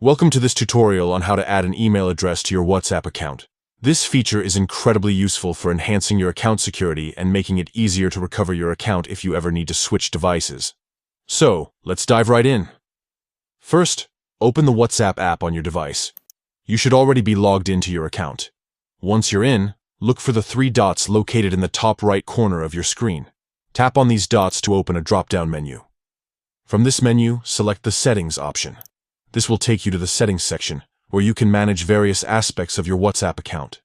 Welcome to this tutorial on how to add an email address to your WhatsApp account. This feature is incredibly useful for enhancing your account security and making it easier to recover your account if you ever need to switch devices. So, let's dive right in. First, open the WhatsApp app on your device. You should already be logged into your account. Once you're in, look for the three dots located in the top right corner of your screen. Tap on these dots to open a drop-down menu. From this menu, select the Settings option. This will take you to the Settings section, where you can manage various aspects of your WhatsApp account.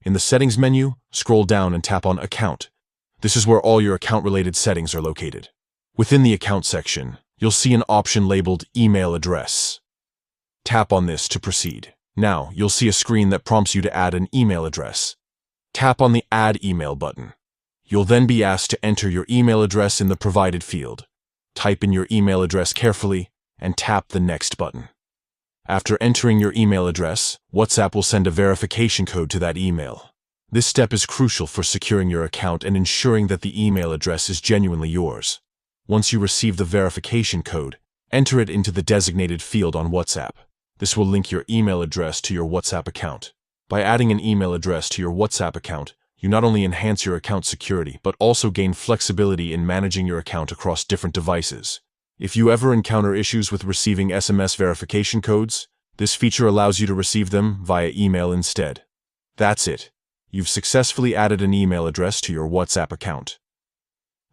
In the Settings menu, scroll down and tap on Account. This is where all your account-related settings are located. Within the Account section, you'll see an option labeled Email Address. Tap on this to proceed. Now, you'll see a screen that prompts you to add an email address. Tap on the Add Email button. You'll then be asked to enter your email address in the provided field. Type in your email address carefully and tap the Next button. After entering your email address, WhatsApp will send a verification code to that email. This step is crucial for securing your account and ensuring that the email address is genuinely yours. Once you receive the verification code, enter it into the designated field on WhatsApp. This will link your email address to your WhatsApp account. By adding an email address to your WhatsApp account, you not only enhance your account security, but also gain flexibility in managing your account across different devices. If you ever encounter issues with receiving SMS verification codes, this feature allows you to receive them via email instead. That's it. You've successfully added an email address to your WhatsApp account.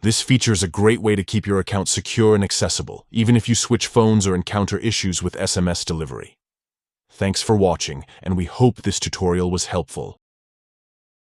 This feature is a great way to keep your account secure and accessible, even if you switch phones or encounter issues with SMS delivery. Thanks for watching, and we hope this tutorial was helpful.